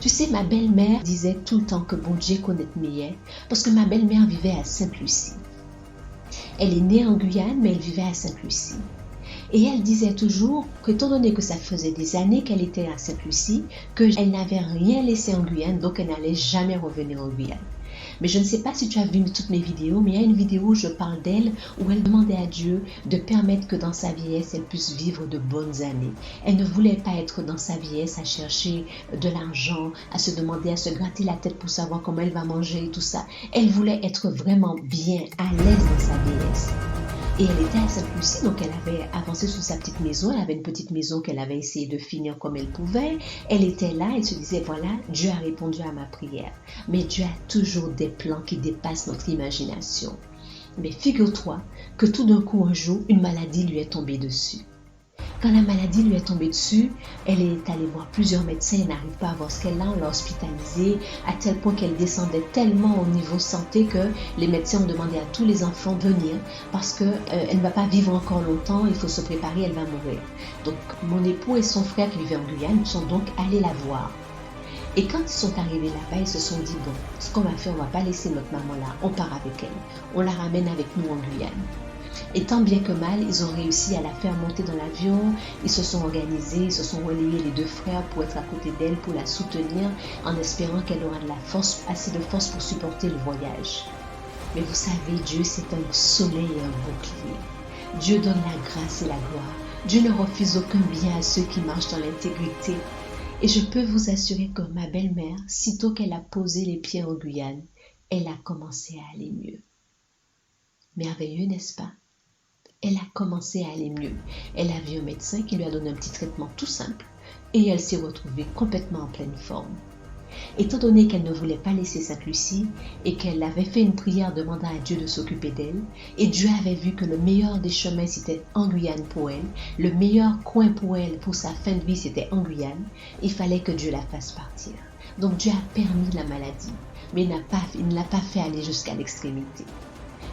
Tu sais, ma belle-mère disait tout le temps que bon Dieu connaît meilleur parce que ma belle-mère vivait à Sainte-Lucie. Elle est née en Guyane, mais elle vivait à Sainte-Lucie. Et elle disait toujours qu'étant donné que ça faisait des années qu'elle était à Sainte-Lucie, qu'elle n'avait rien laissé en Guyane, donc elle n'allait jamais revenir en Guyane. Mais je ne sais pas si tu as vu toutes mes vidéos, mais il y a une vidéo où je parle d'elle, où elle demandait à Dieu de permettre que dans sa vieillesse, elle puisse vivre de bonnes années. Elle ne voulait pas être dans sa vieillesse à chercher de l'argent, à se demander, à se gratter la tête pour savoir comment elle va manger et tout ça. Elle voulait être vraiment bien, à l'aise dans sa vieillesse. Et elle était à Sainte-Lucie, donc elle avait avancé sur sa petite maison. Elle avait une petite maison qu'elle avait essayé de finir comme elle pouvait. Elle était là, elle se disait, voilà, Dieu a répondu à ma prière. Mais Dieu a toujours des plans qui dépassent notre imagination. Mais figure-toi que tout d'un coup, un jour, une maladie lui est tombée dessus. Quand la maladie lui est tombée dessus, elle est allée voir plusieurs médecins, elle n'arrive pas à avoir ce qu'elle a, on l'a hospitalisée à tel point qu'elle descendait tellement au niveau santé que les médecins ont demandé à tous les enfants de venir parce qu'elle ne va pas vivre encore longtemps, il faut se préparer, elle va mourir. Donc mon époux et son frère qui vivaient en Guyane sont donc allés la voir. Et quand ils sont arrivés là-bas, ils se sont dit, bon, ce qu'on va faire, on ne va pas laisser notre maman là, on part avec elle, on la ramène avec nous en Guyane. Et tant bien que mal, ils ont réussi à la faire monter dans l'avion, ils se sont organisés, ils se sont relayés les deux frères pour être à côté d'elle, pour la soutenir, en espérant qu'elle aura de la force, assez de force pour supporter le voyage. Mais vous savez, Dieu c'est un soleil et un bouclier. Dieu donne la grâce et la gloire. Dieu ne refuse aucun bien à ceux qui marchent dans l'intégrité. Et je peux vous assurer que ma belle-mère, sitôt qu'elle a posé les pieds en Guyane, elle a commencé à aller mieux. Merveilleux, n'est-ce pas? Elle a commencé à aller mieux. Elle a vu un médecin qui lui a donné un petit traitement tout simple et elle s'est retrouvée complètement en pleine forme. Étant donné qu'elle ne voulait pas laisser Sainte-Lucie et qu'elle avait fait une prière demandant à Dieu de s'occuper d'elle, et Dieu avait vu que le meilleur des chemins c'était en Guyane pour elle, le meilleur coin pour elle pour sa fin de vie c'était en Guyane, il fallait que Dieu la fasse partir. Donc Dieu a permis la maladie, mais il ne l'a pas fait aller jusqu'à l'extrémité.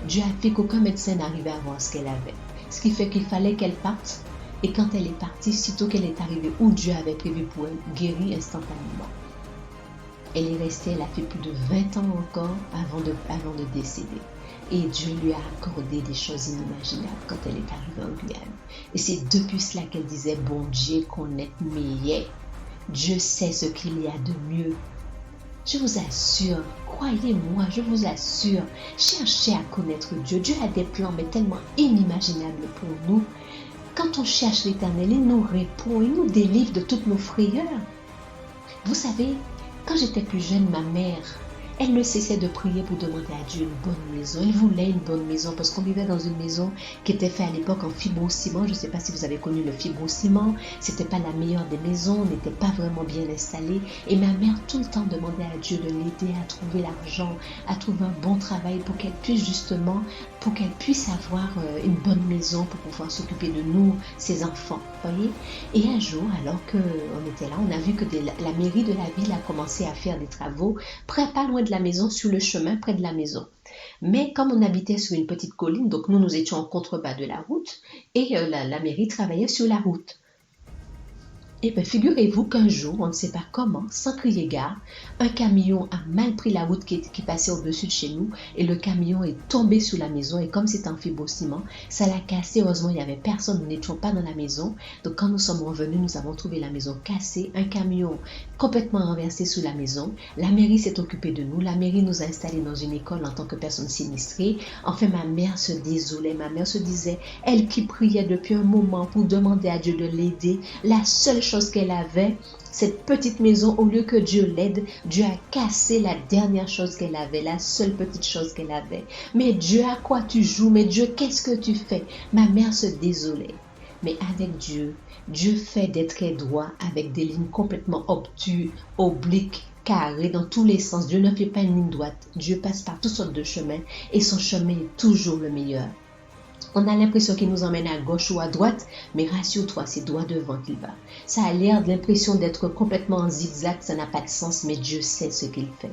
Dieu a fait qu'aucun médecin n'arrivait à voir ce qu'elle avait. Ce qui fait qu'il fallait qu'elle parte. Et quand elle est partie, sitôt qu'elle est arrivée où Dieu avait prévu pour elle, guérie instantanément. Elle est restée, elle a fait plus de 20 ans encore avant de décéder. Et Dieu lui a accordé des choses inimaginables quand elle est arrivée en Guyane. Et c'est depuis cela qu'elle disait, bon Dieu connaît meilleur. Dieu sait ce qu'il y a de mieux. Je vous assure, croyez-moi, je vous assure, cherchez à connaître Dieu. Dieu a des plans, mais tellement inimaginables pour nous. Quand on cherche l'Éternel, il nous répond, il nous délivre de toutes nos frayeurs. Vous savez, quand j'étais plus jeune, ma mère, elle ne cessait de prier pour demander à Dieu une bonne maison. Elle voulait une bonne maison parce qu'on vivait dans une maison qui était faite à l'époque en fibrociment. Je ne sais pas si vous avez connu le fibrociment. C'était pas la meilleure des maisons, on n'était pas vraiment bien installé. Et ma mère tout le temps demandait à Dieu de l'aider à trouver l'argent, à trouver un bon travail pour qu'elle puisse avoir une bonne maison pour pouvoir s'occuper de nous, ses enfants. Voyez? Et un jour, alors qu'on était là, on a vu que la mairie de la ville a commencé à faire des travaux pas loin de la maison, sur le chemin près de la maison. Mais comme on habitait sur une petite colline, donc nous étions en contrebas de la route et la mairie travaillait sur la route. Et bien, figurez-vous qu'un jour, on ne sait pas comment, sans crier gare, un camion a mal pris la route qui passait au-dessus de chez nous et le camion est tombé sur la maison et comme c'est en fibrociment, ça l'a cassé. Heureusement, il n'y avait personne, nous n'étions pas dans la maison. Donc, quand nous sommes revenus, nous avons trouvé la maison cassée, un camion complètement renversé sous la maison. La mairie s'est occupée de nous. La mairie nous a installés dans une école en tant que personne sinistrée. Enfin, ma mère se désolait. Ma mère se disait, elle qui priait depuis un moment pour demander à Dieu de l'aider, la seule chose qu'elle avait, cette petite maison, au lieu que Dieu l'aide, Dieu a cassé la dernière chose qu'elle avait, la seule petite chose qu'elle avait. Mais Dieu, à quoi tu joues? Mais Dieu, qu'est-ce que tu fais? Ma mère se désolait. Mais avec Dieu, Dieu fait des traits droits avec des lignes complètement obtuses, obliques, carrées dans tous les sens. Dieu ne fait pas une ligne droite. Dieu passe par toutes sortes de chemins et son chemin est toujours le meilleur. On a l'impression qu'il nous emmène à gauche ou à droite, mais rassure-toi, c'est droit devant qu'il va. Ça a l'air de l'impression d'être complètement en zigzag, ça n'a pas de sens, mais Dieu sait ce qu'il fait.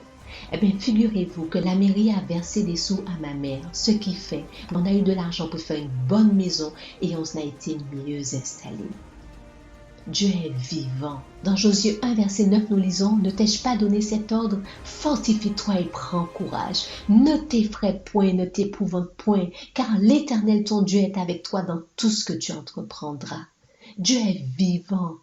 Eh bien, figurez-vous que la mairie a versé des sous à ma mère, ce qui fait qu'on a eu de l'argent pour faire une bonne maison et on a été mieux installés. Dieu est vivant. Dans Josué 1, verset 9, nous lisons, « Ne t'ai-je pas donné cet ordre? Fortifie-toi et prends courage. Ne t'effraie point, ne t'épouvante point, car l'Éternel ton Dieu est avec toi dans tout ce que tu entreprendras. » Dieu est vivant.